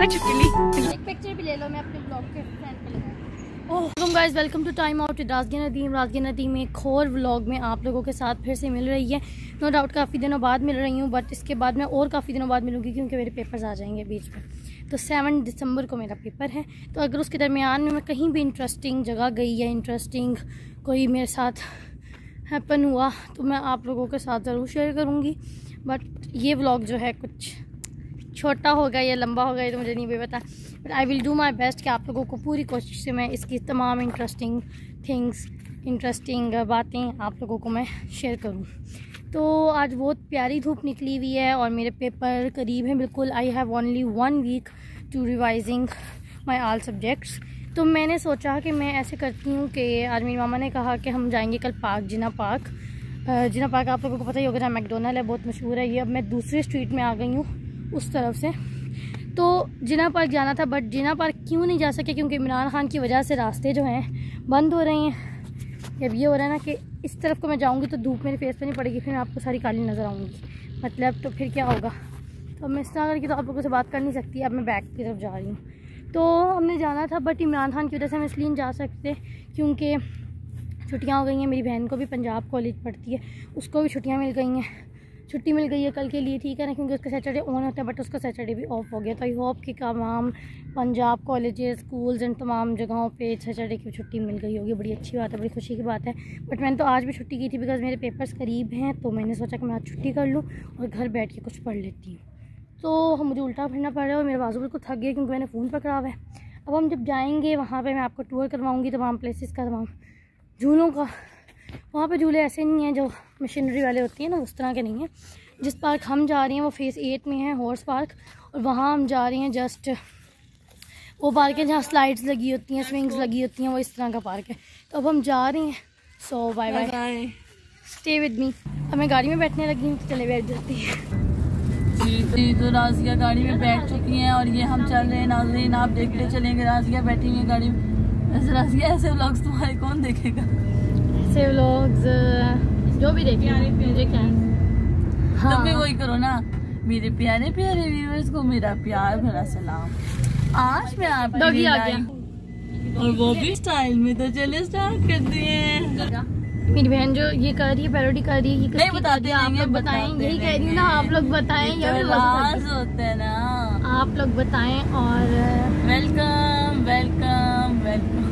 मैंने छुट्टी ली। एक पिक्चर भी ले लो, मैं अपने ब्लॉग के फ्रेंड पे लगाऊं। Oh guys, welcome to time out with Razia Nadeem. Razia Nadeem एक और व्लॉग में आप लोगों के साथ फिर से मिल रही है। नो डाउट काफ़ी दिनों बाद मिल रही हूँ, बट इसके बाद मैं और काफ़ी दिनों बाद मिलूँगी क्योंकि मेरे पेपर्स आ जाएंगे बीच में। तो 7 दिसंबर को मेरा पेपर है। तो अगर उसके दरमियान में मैं कहीं भी इंटरेस्टिंग जगह गई या इंटरेस्टिंग कोई मेरे साथ हैपन हुआ तो मैं आप लोगों के साथ ज़रूर शेयर करूँगी। बट ये व्लॉग जो है कुछ छोटा होगा या लंबा होगा ये तो मुझे नहीं भी पता, but I will do my best कि आप लोगों को पूरी कोशिश से मैं इसकी तमाम इंटरेस्टिंग थिंग्स, इंटरेस्टिंग बातें आप लोगों को मैं शेयर करूं। तो आज बहुत प्यारी धूप निकली हुई है और मेरे पेपर करीब हैं बिल्कुल। I have only 1 week to revising my all subjects. तो मैंने सोचा कि मैं ऐसे करती हूँ कि आज मेरी मामा ने कहा कि हम जाएंगे कल पार्क, जिना पार्क। जिना पार्क आप लोगों को पता ही होगा, जहाँ मैकडोनल्ड है, बहुत मशहूर है ये। अब मैं दूसरी स्ट्रीट में आ गई हूँ उस तरफ से। तो जिना पार्क जाना था, बट जिना पार्क क्यों नहीं जा सके क्योंकि इमरान खान की वजह से रास्ते जो हैं बंद हो रहे हैं। अब ये हो रहा है ना कि इस तरफ को मैं जाऊँगी तो धूप मेरे फेस पे नहीं पड़ेगी, फिर मैं आपको सारी काली नज़र आऊँगी, मतलब तो फिर क्या होगा। तो अब मैं इस तरह करके तो आप लोगों से बात कर नहीं सकती। अब मैं बैक की तरफ जा रही हूँ। तो हमने जाना था बट इमरान खान की वजह से हम इसलिए नहीं जा सकते क्योंकि छुट्टियाँ हो गई हैं। मेरी बहन को भी पंजाब कॉलेज पढ़ती है, उसको भी छुट्टियाँ मिल गई हैं। छुट्टी मिल गई है कल के लिए, ठीक है ना, क्योंकि उसका सैटरडे ऑन होता है बट उसका सैटरडे भी ऑफ हो गया। तो आई होप कि तमाम पंजाब कॉलेजेस, स्कूल्स एंड तमाम जगहों पे सैटरडे की छुट्टी मिल गई होगी। बड़ी अच्छी बात है, बड़ी खुशी की बात है। बट मैंने तो आज भी छुट्टी की थी बिकॉज मेरे पेपर्स करीब हैं। तो मैंने सोचा कि मैं आज छुट्टी कर लूँ और घर बैठ के कुछ पढ़ लेती हूँ। तो मुझे उल्टा फिरना पड़ रहा है और मेरे बाजू बिल्कुल थक गए क्योंकि मैंने फ़ोन पकड़ा हुआ है। अब हम जब जाएँगे वहाँ पर मैं आपको टूर करवाऊँगी तमाम प्लेसेस का, तमाम झूलों का। वहाँ पे झूले ऐसे नहीं हैं जो मशीनरी वाले होती हैं ना, उस तरह के नहीं हैं। जिस पार्क हम जा रहे हैं वो फेज़ 8 में है, हॉर्स पार्क, और वहाँ हम जा रहे हैं जस्ट वो पार्क है जहाँ स्लाइड्स लगी होती हैं, स्विंग्स लगी होती हैं, वो इस तरह का पार्क है। तो अब हम जा रहे हैं। So bye bye, stay with me. अब मैं गाड़ी में बैठने लगी हूँ, तो चले बैठ जाती है। जी तो राज़िया गाड़ी में बैठ चुकी हैं और ये हम चल रहे हैं। नाज़रीन आप देखते चलेंगे, राज़िया बैठी हुई है गाड़ी में। ऐसे राज़िया ऐसे व्लॉग्स तुम्हारे कौन देखेगा? ऐसे व्लॉग्स जो भी देखें मुझे क्या है। हाँ। तुम भी वही करो ना। मेरे प्यारे प्यारे व्यूअर्स को मेरा प्यार भरा सलाम। आज मैं आप डॉगी आ गया और वो भी स्टाइल में। तो चलिए स्टार्ट करते हैं। मेरी बहन जो ये कर रही है, पैरोडी कर रही है, नहीं बताते आप लोग बताएं। यही कह रही हूँ ना, आप लोग बताएं। होता है ना, आप लोग बताएं। और वेलकम वेलकम वेलकम,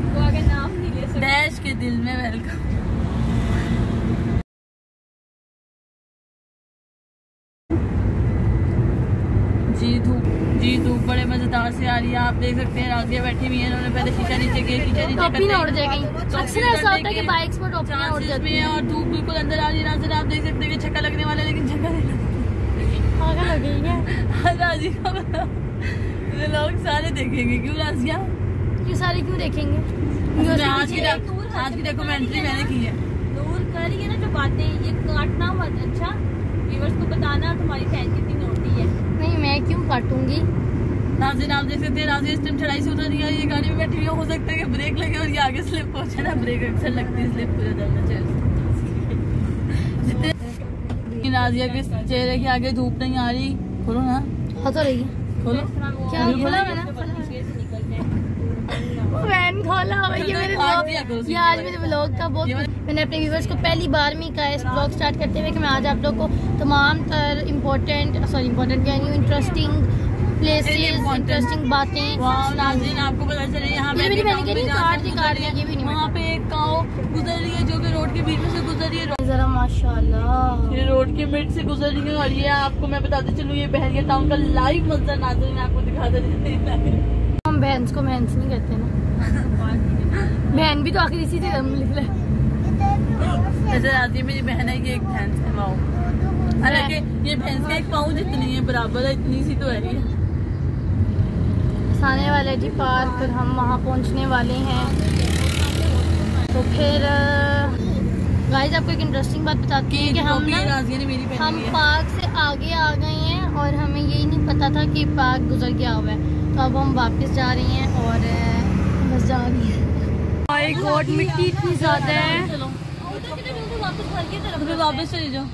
वो अगर नाम नहीं ले सकते डैश के दिल में वेलकम। जी धूप बड़े मजेदार से आ रही है। आप देख सकते हैं राज़िया बैठी हुई है, इन्होंने पहले शीशा नीचे किया, शीशा नीचे टोपी ना उड़ जाएगी। अक्सर ऐसा होता है कि बाइक्स पर टोपियां उड़ जाती हैं और धूप बिल्कुल अंदर आ रही है। राज़िया आप देख सकते हैं कि छक्का लगने वाला है लेकिन छक्का नहीं लगता। आगे लगेगी है। राज़िया को लोग सारे देखेंगे। क्यों राज़िया? क्यों सारे क्यों देखेंगे? आज की डॉक्यूमेंट्री मैंने की है। दूर करिए ना जो बातें, ये काटना मत। अच्छा व्यूअर्स को बताना तुम्हारी बहन कितनी नोटी है। नहीं मैं क्यों काटूंगी। नाज़रीन आप देख सकते हैं राज़िया इस टाइम चढ़ाई से उतर रही है। ये गाड़ी में बैठी हुई हो सकता है कि ब्रेक लगे और ये आगे स्लिप हो जाए ना। ब्रेक अक्सर लगती है, स्लिप हो जाता है। जितने राज़िया के चेहरे के आगे धूप नहीं आ रही। खोलो ना, आ तो रही है। खोलो क्या खोला मैंने? वैन खोला ये मेरे व्लॉग। ये आज मेरे व्लॉग का बहुत, मैंने अपने व्यूअर्स को पहली बार में कहा इस व्लॉग स्टार्ट करते हुए कि मैं आज आप लोग को तमाम तर इम्पोर्टेंट यानी इंटरेस्टिंग प्लेसेस, इंटरेस्टिंग बातें। नाज़रीन आपको पता चले यहाँ पे मेरी बहन कह रही है काट दी, ये भी नहीं। वहाँ पे एक काऊ गुजर रही है जो कि रोड के बीच में से गुजर रही है। जरा माशाल्लाह ये रोड के मिड से गुजर रही है। और ये आपको मैं बताते चलूँ, ये बहरिया टाउन का लाइव मंजर नाज़रीन आपको दिखाते रहते। हम बहन को महंस नहीं कहते ना। बहन भी तो आखिर इसी से हम निकले। ऐसे राज़िया मेरी बहन है, ये एक भैंस है। वाओ, हालांकि ये भैंस का एक पाँव जितनी है बराबर है, इतनी सी तो है ये। आने वाले जी पार्क, फिर हम वहाँ पहुँचने वाले हैं। तो फिर गाइस आपको एक इंटरेस्टिंग बात बताती हूँ कि हम पार्क से आगे आ गए हैं और हमें यही नहीं पता था कि पार्क गुजर गया हुआ है। तो अब हम वापस जा रही हैं और बस जा रही है। माय गॉड मिट्टी इतनी ज़्यादा है। वापस चले जाओ।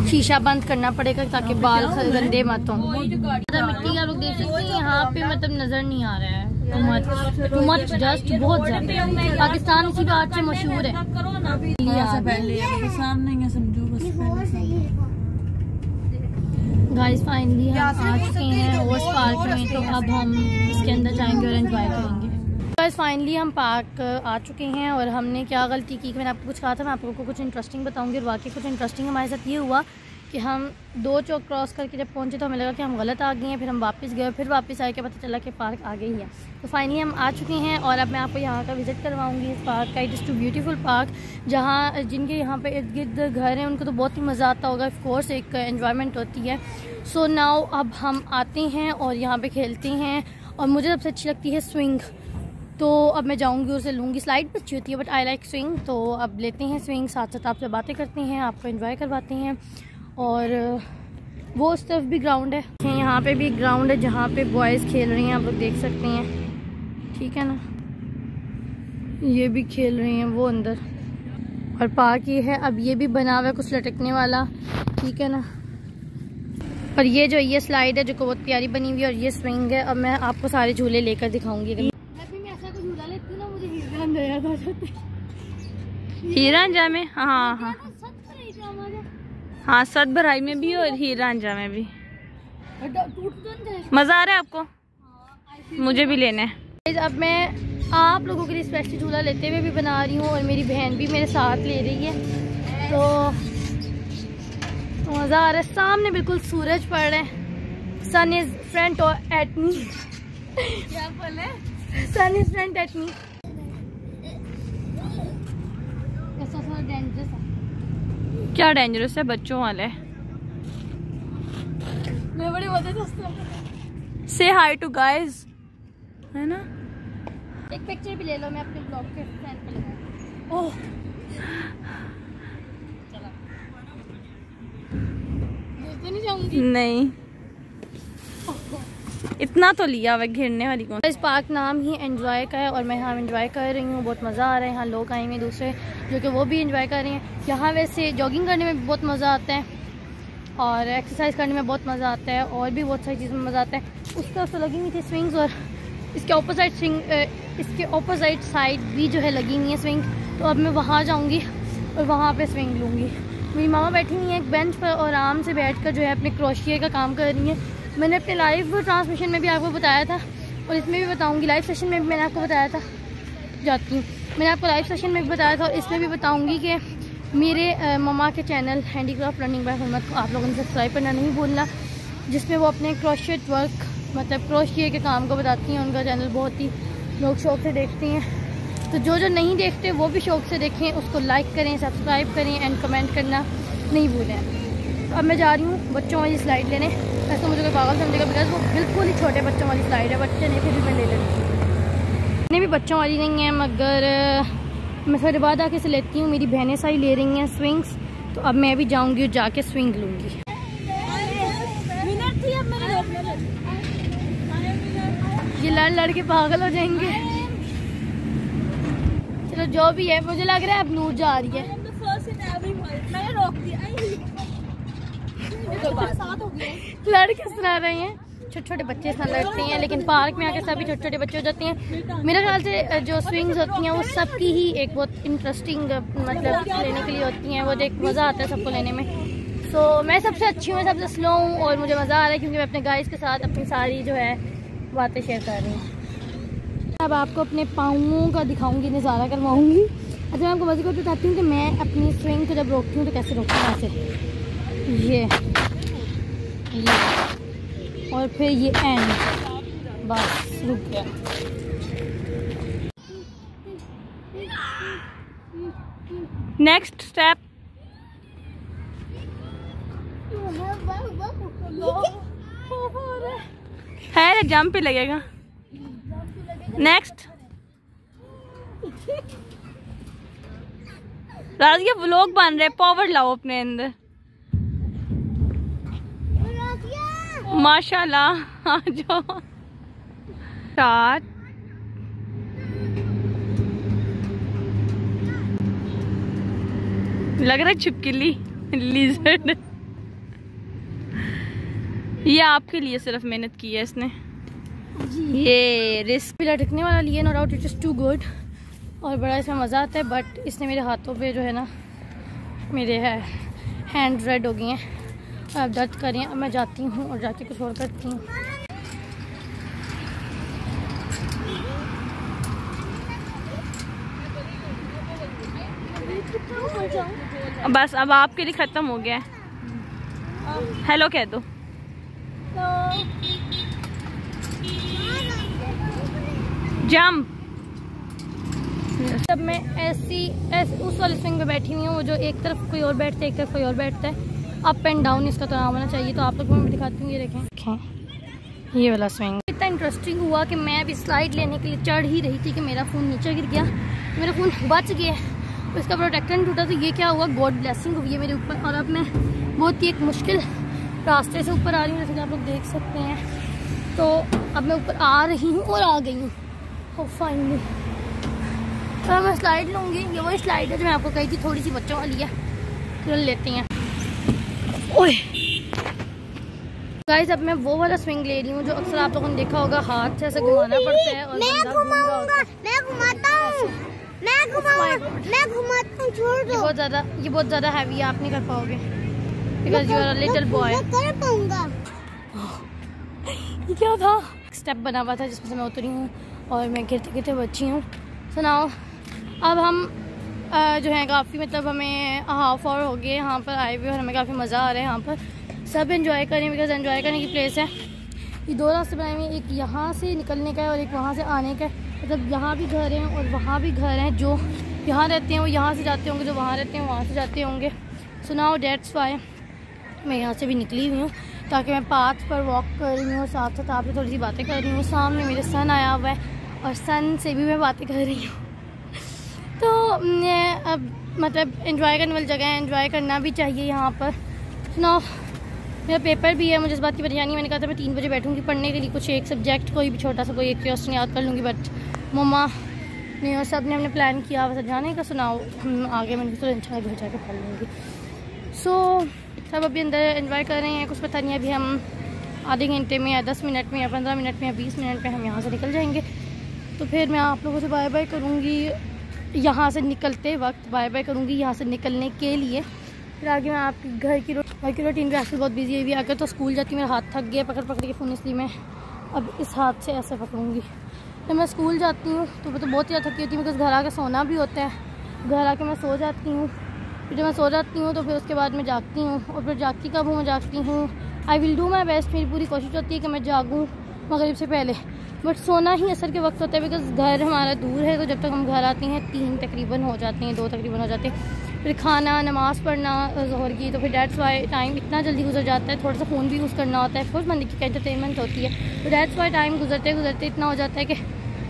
शीशा बंद करना पड़ेगा ताकि बाल गंदे मत हों। मिट्टी का लोग देख सकते हैं यहाँ पे, मतलब नजर नहीं आ रहा है। टू मच डस्ट बहुत ज्यादा। पाकिस्तान इसी बात से मशहूर है। गाइस फाइनली हम आ चुके हैं हॉर्स पार्क में, तो अब हम इसके अंदर जाएंगे और एंजॉय करेंगे। गाइस फाइनली हम पार्क आ चुके हैं और हमने क्या गलती की, मैंने आपको कुछ कहा था, मैं आपको कुछ इंटरेस्टिंग बताऊंगी। और वाकई कुछ इंटरेस्टिंग हमारे साथ ये हुआ कि हम 2 चौक क्रॉस करके जब पहुंचे तो हमें लगा कि हम गलत आ गए हैं। फिर हम वापस गए, फिर वापस आए के पता चला कि पार्क आगे ही है। तो फाइनली हम आ चुके हैं और अब मैं आपको यहाँ का विज़िट करवाऊँगी इस पार्क का। It is too beautiful park, जहाँ जिनके यहाँ पे इर्द गिर्द घर हैं उनको तो बहुत ही मज़ा आता होगा। ऑफ कोर्स एक एन्जॉयमेंट होती है। सो नाउ अब हम आते हैं और यहाँ पर खेलते हैं। और मुझे सबसे अच्छी लगती है स्विंग, तो अब मैं जाऊंगी उसे लूँगी। स्लाइड भी अच्छी होती है बट आई लाइक स्विंग। तो अब लेते हैं स्विंग, साथ साथ आपसे बातें करते हैं, आपको एंजॉय करवाते हैं। और वो उस तरफ भी ग्राउंड है, यहाँ पे भी ग्राउंड है जहाँ पे बॉयज़ खेल रही हैं, आप लोग देख सकते हैं। ठीक है ना, ये भी खेल रही हैं वो अंदर। और पार्क ये है, अब ये भी बना हुआ है कुछ लटकने वाला। ठीक है ना, और ये जो ये स्लाइड है जो बहुत प्यारी बनी हुई है, और ये स्विंग है। अब मैं आपको सारे झूले लेकर दिखाऊंगी। हीरांझा में हाँ हाँ हाँ, सद भराई में भी और हीरांझा में भी। मजा आ रहा है आपको? मुझे भी लेना है। अब मैं आप लोगों के लिए स्पेशल झूला लेते हुए भी बना रही हूँ और मेरी बहन भी मेरे साथ ले रही है, तो मज़ा आ रहा है। सामने बिल्कुल सूरज पड़ रहा है। सन इज फ्रंट एट मी। क्या बोले? सन इज फ्रंट एट मी। ऐसा थोड़ा डेंजरस है। क्या डेंजरस है? बच्चों वाले। मैं बड़ी मदद से हाई टू गाइस, है ना? एक पिक्चर भी ले लो, मैं अपने ब्लॉग के फ्रेंड पे लगाऊं। ओह चला, तो नहीं जाऊंगी। नहीं, इतना तो लिया हुआ, घिरने वाली कौन। इस पार्क नाम ही एंजॉय का है और मैं यहाँ एंजॉय कर रही हूँ। बहुत मज़ा आ रहा है। यहाँ लोग आए हुए दूसरे जो कि वो भी एंजॉय कर रहे हैं। यहाँ वैसे जॉगिंग करने में बहुत मज़ा आता है और एक्सरसाइज करने में बहुत मज़ा आता है और भी बहुत सारी चीज़ों में मज़ा आता है। उस तरफ तो लगी हुई थी स्विंग्स और इसके ऑपोजिट साइड भी जो है लगी हुई है स्विंग। तो अब मैं वहाँ जाऊँगी और वहाँ पर स्विंग लूँगी। मेरी मामा बैठी हुई हैं एक बेंच पर और आराम से बैठ कर जो है अपने क्रोशिया का काम कर रही हैं। मैंने अपने लाइव ट्रांसमिशन में भी आपको बताया था और इसमें भी बताऊंगी। लाइव सेशन में भी मैंने आपको बताया था, जाती हूँ, मैंने आपको लाइव सेशन में भी बताया था और इसमें भी बताऊंगी कि मेरे ममा के चैनल हैंडीक्राफ्ट लर्निंग बाय हुरमत को आप लोगों ने सब्सक्राइब करना नहीं भूलना, जिसमें वो अपने क्रोशिया वर्क मतलब क्रोशिया के काम को बताती हैं। उनका चैनल बहुत ही लोग शौक से देखते हैं, तो जो जो नहीं देखते वो भी शौक से देखें, उसको लाइक करें, सब्सक्राइब करें एंड कमेंट करना नहीं भूलें। अब मैं जा रही हूँ बच्चों वाली स्लाइड लेने। ऐसा मुझे कोई पागल समझेगा बिकॉज वो बिल्कुल ही छोटे बच्चों वाली स्लाइड है। बच्चे नहीं, फिर भी मैं ले लेती हूँ। इतने भी बच्चों वाली नहीं है, मगर मैं थोड़ी बाद आके से लेती हूँ। मेरी बहनें सारी ले रही हैं स्विंग्स, तो अब मैं भी जाऊँगी और जाके स्विंग लूँगी। ये लड़ के पागल हो जाएंगे। चलो जो भी है, मुझे लग रहा है अब नूर जा रही है। लड़ किस तरह रहे हैं, छोटे छोटे बच्चे इस तरह लड़ते हैं, लेकिन पार्क में आके सभी छोटे छोटे बच्चे हो जाते हैं। मेरे ख्याल से जो स्विंग्स होती हैं वो सबकी ही एक बहुत इंटरेस्टिंग मतलब लेने के लिए होती हैं। वो देख मज़ा आता है सबको लेने में। सो मैं सबसे अच्छी हूँ, मैं सबसे स्लो हूँ और मुझे मज़ा आ रहा है क्योंकि मैं अपने गाइस के साथ अपनी सारी जो है बातें शेयर कर रही हूँ। अब आपको अपने पाँवों का दिखाऊंगी, नज़ारा करवाऊंगी। अच्छा, मैं आपको मज़े को बताती हूँ कि मैं अपनी स्विंग को जब रोकती हूँ तो कैसे रोकती हूँ। ऐसे ये और फिर ये एंड, बस रुक गया। नेक्स्ट स्टेप है, जंप पे लगेगा। नेक्स्ट राजिया व्लॉग बन रहे, पावर लाओ अपने अंदर। माशाल्लाह, आ जाओ। स्टार्ट। लग रहा है छिपकली लिजर्ड। ये आपके लिए सिर्फ मेहनत की है इसने। ये रिस्क भी लटकने वाला लिए, no doubt it is too good और बड़ा इसमें मज़ा आता है, बट इसने मेरे हाथों पे जो है ना मेरे हैंड रेड हो गई हैं और अब दर्द कर रही हैं। अब मैं जाती हूँ और जाके कुछ और करती हूँ। बस अब आपके लिए ख़त्म हो गया है। हेलो कह दो। जंप। जब मैं ऐसी उस वाले स्विंग पे बैठी हुई हूँ, वो जो एक तरफ कोई और बैठता है एक तरफ कोई और बैठता है, अप एंड डाउन इसका तो नाम होना चाहिए। तो आप लोगों को मैं दिखाती हूँ, ये देखें ये वाला स्विंग। इतना इंटरेस्टिंग हुआ कि मैं अभी स्लाइड लेने के लिए चढ़ ही रही थी कि मेरा फ़ोन नीचे गिर गया, मेरा फ़ोन बच गया, तो इसका प्रोटेक्टर नहीं टूटा। तो ये क्या हुआ, गॉड ब्लेसिंग हुई है मेरे ऊपर। और अब मैं बहुत ही एक मुश्किल रास्ते से ऊपर आ रही हूँ, जैसे कि आप लोग देख सकते हैं। तो अब मैं ऊपर आ रही हूँ और आ गई हूँ फाइनली। तो मैं स्लाइड लूँगी, ये वही स्लाइड है जो मैं आपको कही थी, थोड़ी सी बच्चों वाली है, चल लेते हैं। ओए गाइस, अब मैं वो वाला स्विंग ले रही हूँ जो अक्सर आप लोगों ने देखा होगा, हाथ से ऐसे घुमाना पड़ता है और मैं घुमाता हूँ। ये बहुत ज़्यादा हैवी है, आप नहीं कर पाओगे because you are a little boy. ये क्या था, स्टेप बना हुआ था जिसमें से मैं उतरी हूँ और मैं गिरते गिरते बची हूँ। सुनाओ, अब हम जो है काफ़ी मतलब हमें हाफ आवर हो गए यहाँ पर आए हुए और हमें काफ़ी मज़ा आ रहा है। यहाँ पर सब एंजॉय करें बिकॉज एंजॉय करने की प्लेस है। ये दो रास्ते बनाए हुए हैं, एक यहाँ से निकलने का है और एक वहाँ से आने का है। मतलब यहाँ भी घर हैं और वहाँ भी घर हैं, जो यहाँ रहते हैं वो यहाँ से जाते होंगे, जो वहाँ रहते हैं वहाँ से जाते होंगे। सुनाओ, डेट्स वाई मैं यहाँ से भी निकली हुई हूँ ताकि मैं पाथ पर वॉक कर रही हूँ, साथ साथ आपसे थोड़ी सी बातें कर रही हूँ। सामने मेरे सन आया हुआ है और सन से भी मैं बातें कर रही हूँ। तो अब मतलब एंजॉय करने वाली जगह है, एंजॉय करना भी चाहिए यहाँ पर। सुनाओ, मेरा पेपर भी है, मुझे इस बात की परेशानी, मैंने कहा था मैं 3 बजे बैठूंगी पढ़ने के लिए, कुछ एक सब्जेक्ट कोई भी छोटा सा कोई एक क्वेश्चन याद कर लूँगी, बट मम्मा ने और सब ने हमने प्लान किया वैसे जाने का। सुनाओ, हम आगे मैंने तो अच्छा घर जाके पढ़ लूँगी। सो सब अभी अंदर एंजॉय कर रहे हैं, कुछ पता नहीं अभी हम आधे घंटे में या 10 मिनट में या 15 मिनट में या 20 मिनट में हम यहाँ से निकल जाएंगे। तो फिर मैं आप लोगों से बाय बाय करूँगी, यहाँ से निकलते वक्त बाय बाय करूँगी यहाँ से निकलने के लिए। फिर आगे मैं आपके घर की रूटीन भी आजकल बहुत बिजी हुई है। अगर तो स्कूल जाती मेरा हाथ थक गया पकड़ पकड़ के फ़ोन, इसलिए मैं अब इस हाथ से ऐसे पकड़ूँगी। जब मैं स्कूल जाती हूँ तो मैं तो बहुत ज़्यादा थकी होती हूँ बिकॉज घर आके सोना भी होता है। घर आके मैं सो जाती हूँ, फिर जब मैं सो जाती हूँ तो फिर उसके बाद मैं जागती हूँ और फिर जागती कब हूँ, मैं जागती हूँ आई विल डू माई बेस्ट, मेरी पूरी कोशिश होती है कि मैं जागूँ मगरिब से पहले, बट सोना ही असर के वक्त होता है बिकॉज घर हमारा दूर है। तो जब तक हम घर आते हैं 3 तकरीबन हो जाते हैं, 2 तकरीबन हो जाते हैं, फिर खाना नमाज़ पढ़ना ज़ोहर की, तो फिर डेट्स वाई टाइम इतना जल्दी गुजर जाता है। थोड़ा सा फ़ोन भी यूज़ करना होता है, खुद बंदी की एंटरटेनमेंट होती है, तो डेट्स वाई टाइम गुजरते गुजरते इतना हो जाता है कि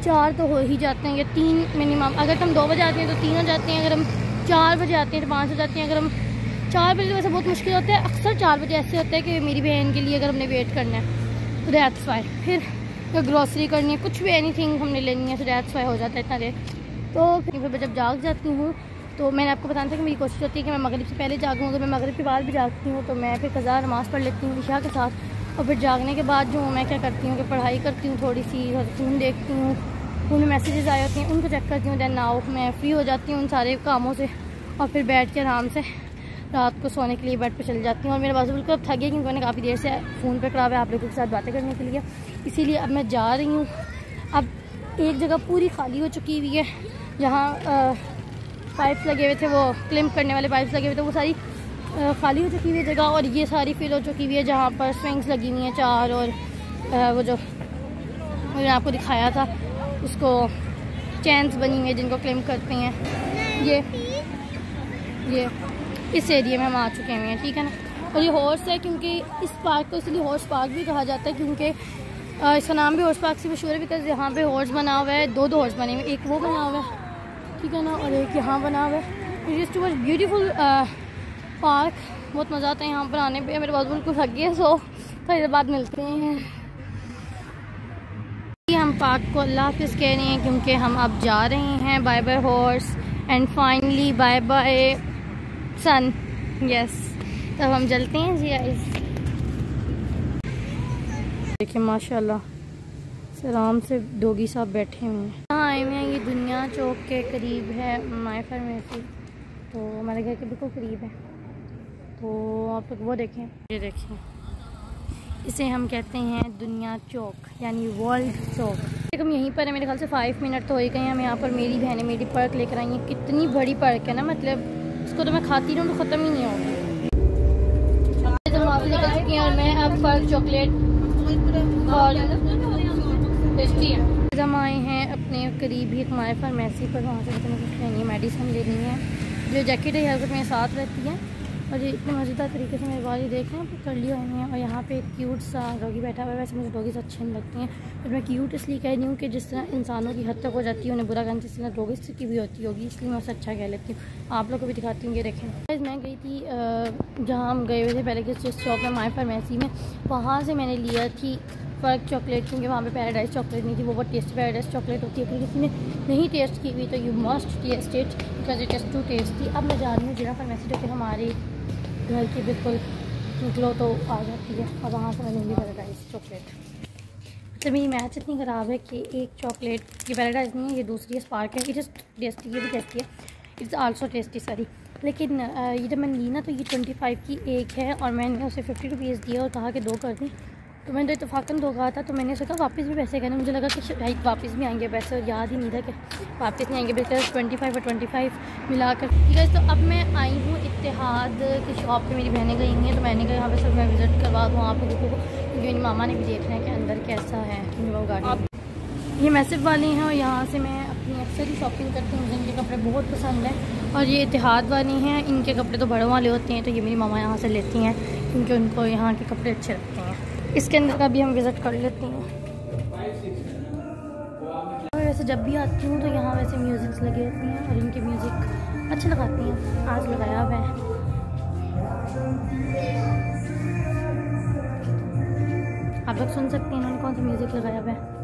4 तो हो ही जाते हैं या 3 मिनिमम। अगर हम 2 बजे आते हैं तो 3 हो जाते हैं, अगर हम 4 बजे आते हैं तो 5 हो जाते हैं। अगर हम 4 बजे तो वैसे बहुत मुश्किल होता है, अक्सर 4 बजे ऐसे होता है कि मेरी बहन के लिए अगर हमने वेट करना है तो डेट्स वाई, फिर ग्रॉसरी करनी है, कुछ भी एनीथिंग हमने लेनी है तो डेट्स वाई हो जाता है इतना देर। तो फिर मैं जब जाग जाती हूँ तो मैंने आपको बताना था कि मेरी कोशिश होती है कि मैं मगरिब से पहले जागूँ। अगर मैं मगरिब के बाद भी जागती हूँ तो मैं फिर कज़ा नमाज़ पढ़ लेती हूँ इशा के साथ, और फिर जागने के बाद जो मैं क्या करती हूँ कि पढ़ाई करती हूँ, थोड़ी सी फ़ोन देखती हूँ, फ़ोन में मैसेजेस आए होते हैं उनको चेक करती हूँ। दैन नाउ मैं फ्री हो जाती हूँ उन सारे कामों से और फिर बैठ के आराम से रात को सोने के लिए बेड पर चली जाती हूँ। और मेरे बाजू बिल्कुल अब थक गया क्योंकि मैंने काफ़ी देर से फ़ोन पर खराब है आप लोगों के साथ बातें करने के लिए, इसीलिए अब मैं जा रही हूँ। अब एक जगह पूरी खाली हो चुकी हुई है, जहाँ पाइप्स लगे हुए थे, वो क्लिम्प करने वाले पाइप्स लगे हुए थे, वो सारी खाली हो चुकी हुई है जगह, और ये सारी फिल हो चुकी हुई है जहाँ पर स्विंग्स लगी हुई हैं 4 और वो जो मैंने आपको दिखाया था उसको चैन्स बनी हुई है जिनको क्लिम्प करते हैं। ये इस एरिया में हम आ चुके हैं, ठीक है ना। और ये हॉर्स है क्योंकि इस पार्क को इसलिए हॉर्स पार्क भी कहा जाता है क्योंकि इसका नाम भी हॉर्स पार्क से मशहूर है बिकॉज यहाँ पे हॉर्स बना हुआ है, 2 हॉर्स बने हुए, एक वो बना हुआ है, ठीक है ना, और एक यहाँ बना हुआ है। It is too much beautiful park, बहुत मज़ा आता है यहाँ पर आने पे। मेरे पास बिल्कुल थक गया, सो थोड़ी देर बाद मिलते हैं। हम पार्क को अल्लाह हाफिज़ कह रहे हैं क्योंकि हम अब जा रहे हैं। Bye bye horse and finally bye bye sun. Yes. तब हम चलते हैं जी गाइस। देखिए माशाल्लाह से आराम से डॉगी साहब बैठे हुए हैं। यहाँ आए हुए हैं, ये दुनिया चौक के करीब है माय फार्मेसी, तो हमारे घर के बिल्कुल करीब है। तो आप लोग वो देखें, ये देखें, इसे हम कहते हैं दुनिया चौक यानी वर्ल्ड चौक। हम यहीं पर है, मेरे ख्याल से 5 मिनट तो हो ही गए हैं। हम यहाँ पर मेरी बहनें मेरी पर्क लेकर आई हैं। कितनी बड़ी पर्क है ना, मतलब इसको तो मैं खाती रहूँ तो ख़त्म ही नहीं होगी। तो हम आप निकल चुकी हैं और मैं अब पर्क चॉकलेट और टेस्टी है। हम आए हैं अपने करीब ही एक माय फार्मेसी पर, वहाँ से कुछ लेनी है, मेडिसिन लेनी है। जो जैकेट है यहाँ पर मेरे साथ रहती है और ये इतने मज़ेदार तरीके से मेरे वाली देख रहे हैं कर लिए हुए हैं। और यहाँ पे एक क्यूट सा डॉगी बैठा हुआ है। वैसे मुझे डॉगीज़ अच्छे नहीं लगती हैं, पर मैं क्यूट इसलिए कह रही हूँ कि जिस तरह इंसानों की हद तक हो जाती है उन्हें बुरा करने से, इस तरह डॉगीज़ की भी होती होगी, इसलिए मैं उसे अच्छा कह लेती हूँ। आप लोग को भी दिखाती हूँ, ये देखें। मैं गई थी जहाँ हम गए हुए थे पहले जिस शॉप में माय फार्मेसी में, वहाँ से मैंने लिया थी पर्क चॉकलेट, क्योंकि वहाँ पे पैराडाइज चॉकलेट नहीं थी। वो बहुत टेस्टी पैराडाइज चॉकलेट होती है, अगर किसी ने नहीं टेस्ट की हुई तो you must taste it because it is too tasty. अब मैं जा रही हूँ जिला फार्मेसी जो कि हमारे घर की बिल्कुल निकलो तो आ जाती है, और वहाँ से मैं लूँगी पैराडाइज चॉकलेट। मतलब मेरी मैच इतनी ख़राब है कि एक चॉकलेट, ये पैराडाइज नहीं है, ये दूसरी है स्पार्क है। इट इज़ टेस्टी, ये भी टेस्टी है, इट्स आल्सो टेस्टी सॉरी। लेकिन ये जब मैंने ली ना तो ये 25 की एक है और मैंने उसे 50 रुपीज़ दिया और कहा कि 2 कर दी। तो मैंने तो इत्तेफाकन 2 कहा था, तो मैंने सोचा वापस भी पैसे करने, मुझे लगा कि शायद वापस भी आएंगे पैसे, और याद ही नहीं था कि वापस नहीं आएंगे। बिल्कुल 25 और 25 मिलाकर। ठीक है, तो अब मैं आई हूँ इत्तेहाद की शॉप पे, मेरी बहनें गई हैं तो मैंने कहा यहाँ पे सब मैं विज़िट करवा दूँ आप लोगों को, क्योंकि मेरी मामा ने भी देखना है कि अंदर कैसा है। वो गाड़ी ये मैसिव वाली हैं और यहाँ से मैं अपनी अक्सर ही शॉपिंग करती हूँ, मुझे इनके कपड़े बहुत पसंद हैं। और ये इत्तेहाद वाली हैं, इनके कपड़े तो बड़ों वाले होते हैं, तो ये मेरी मामा यहाँ से लेती हैं क्योंकि उनको यहाँ के कपड़े अच्छे लगते हैं। इसके अंदर का भी हम विज़िट कर लेते हैं। वैसे जब भी आती हूँ तो यहाँ वैसे म्यूज़िक्स लगे होते हैं और इनके म्यूज़िक अच्छे लगाती हैं। आज लगाया हुआ है, आप लोग सुन सकते हैं इन्होंने कौन सा म्यूज़िक लगाया हुआ है।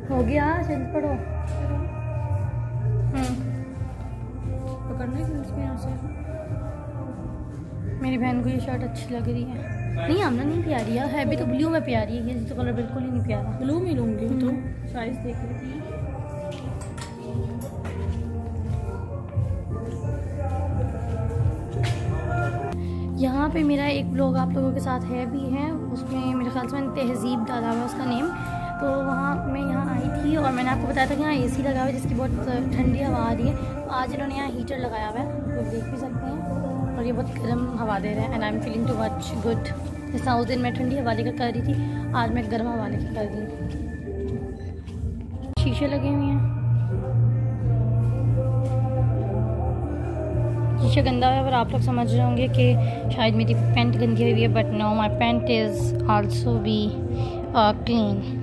हो गया, चल पढ़ो। पकड़ना है इसमें यहाँ से। मेरी बहन को ये शर्ट अच्छी लग रही है। नहीं आमना नहीं प्यारी है भी तो ब्लू में प्यारी है, ये तो कलर बिल्कुल ही नहीं प्यारा। ब्लू में लूँगी तो साइज देख रही थी। यहाँ पे मेरा एक ब्लॉग आप लोगों के साथ है भी है, उसमें मेरे ख्याल से मैंने तहजीब डाला हुआ उसका नेम। तो वहाँ मैं यहाँ आई थी और मैंने आपको बताया था कि यहाँ AC लगा हुआ है जिसकी बहुत ठंडी हवा आ रही है। तो आज इन्होंने यहाँ हीटर लगाया हुआ है, लोग देख भी सकते हैं, और ये बहुत गर्म हवा दे रहे हैं। And I am feeling too much good. जैसा उस दिन मैं ठंडी हवा लेकर कर रही थी, आज मैं गर्म हवा लेकर कर रही हूँ। शीशे लगे हुए हैं, शीशा गंदा है, पर आप लोग समझ रहे होंगे कि शायद मेरी पैंट गंदी हुई है, but no, my pant is also be clean.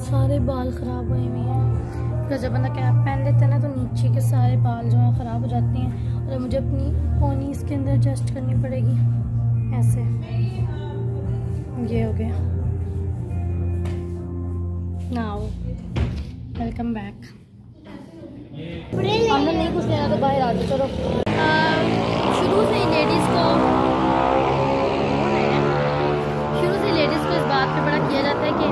सारे बाल ख़राब हुए हुए हैं, तो जब बंदा कैप पहन लेता है ना तो नीचे के सारे बाल जो हैं ख़राब हो जाते हैं, और मुझे अपनी पोनी इसके अंदर एडजस्ट करनी पड़ेगी ऐसे। ये हो गया। Now welcome back. अंदर नहीं कुछ लेना तो बाहर आ जाओ। चलो, शुरू से लेडीज़ को इस बात पे बड़ा किया जाता है कि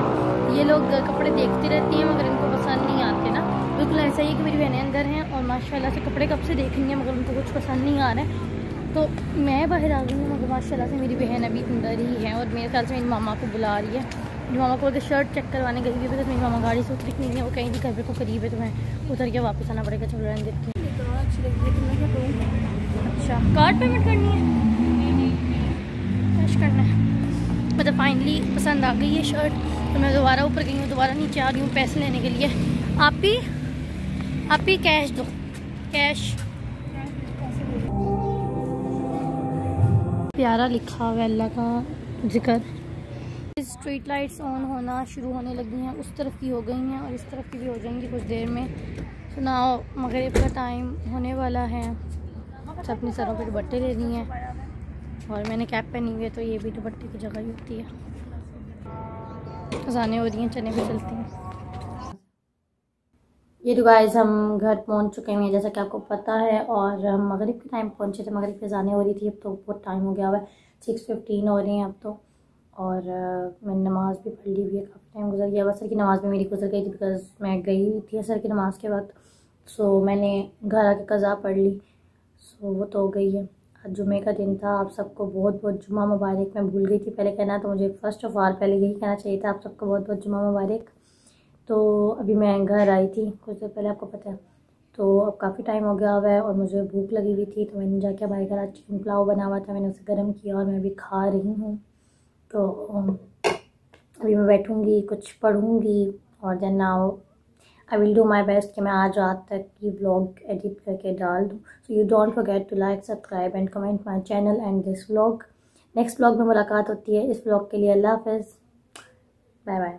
ये लोग कपड़े देखती रहती हैं मगर इनको पसंद नहीं आते ना। बिल्कुल ऐसा ही है कि मेरी बहनें अंदर हैं और माशाल्लाह से कपड़े कब से देख रही हैं मगर उनको कुछ पसंद नहीं आ रहा है। तो मैं बाहर आ गई हूँ मगर माशाल्लाह से मेरी बहन अभी अंदर ही है और मेरे ख्याल से मेरी मामा को बुला रही है। मेरी मामा को शर्ट चेक करवाने गई हुई है, बिकॉज मेरी मामा गाड़ी से उतरी नहीं है, वो कहीं भी घर पे को करीब है, तो मैं उतर के वापस आना पड़ेगा। चलो रहने देती हूँ। अच्छा, कार्ड पेमेंट करनी है, कैश करना है। मतलब फाइनली पसंद आ गई है शर्ट, तो मैं दोबारा ऊपर गई हूँ, दोबारा नीचे आ रही हूँ पैसे लेने के लिए। आप ही कैश दो, कैश। प्यारा लिखा हुआ अल्लाह का जिक्र। स्ट्रीट लाइट्स ऑन होना शुरू होने लगी हैं, उस तरफ की हो गई हैं और इस तरफ की भी हो जाएंगी कुछ देर में। तो नाउ मगरिब का टाइम होने वाला है, सब अपने सरों पे दुपट्टे ले रही हैं और मैंने कैप पहनी हुई है, तो ये भी दुपट्टे की जगह ही होती है। अज़ानें हो रही हैं, चने भी चलती हैं। ये तो गाइस हम घर पहुंच चुके हैं जैसा कि आपको पता है, और हम मगरिब के टाइम पहुंचे थे। मगरिब की अज़ानें हो रही थी, अब तो बहुत टाइम हो गया हुआ है, 6:15 हो रही हैं अब तो। और मैंने नमाज़ भी पढ़ ली हुई है, काफ़ी टाइम गुजर गया। असर की नमाज़ भी मेरी गुजर गई थी बिकॉज़ मैं गई थी असर की नमाज़ के वक्त। सो मैंने घर आके क़ज़ा पढ़ ली, सो वो तो हो गई है। आज जुमे का दिन था, आप सबको बहुत बहुत जुमा मुबारक। मैं भूल गई थी पहले कहना, तो मुझे फ़र्स्ट ऑफ ऑल पहले यही कहना चाहिए था, आप सबको बहुत बहुत जुमा मुबारक। तो अभी मैं घर आई थी कुछ देर पहले, आपको पता है। तो अब काफ़ी टाइम हो गया हुआ है और मुझे भूख लगी हुई थी, तो मैंने जाके भाई घर चिकन पुलाव बना हुआ था, मैंने उसे गर्म किया और मैं अभी खा रही हूँ। तो अभी मैं बैठूँगी, कुछ पढ़ूँगी, और then now I will do my best कि मैं आज रात तक ये व्लॉग एडिट करके डाल दूँ। So you don't forget to like, subscribe and comment my channel and this vlog. Next vlog में मुलाकात होती है। इस व्लॉग के लिए अल्लाह हाफ़िज़, बाय बाय।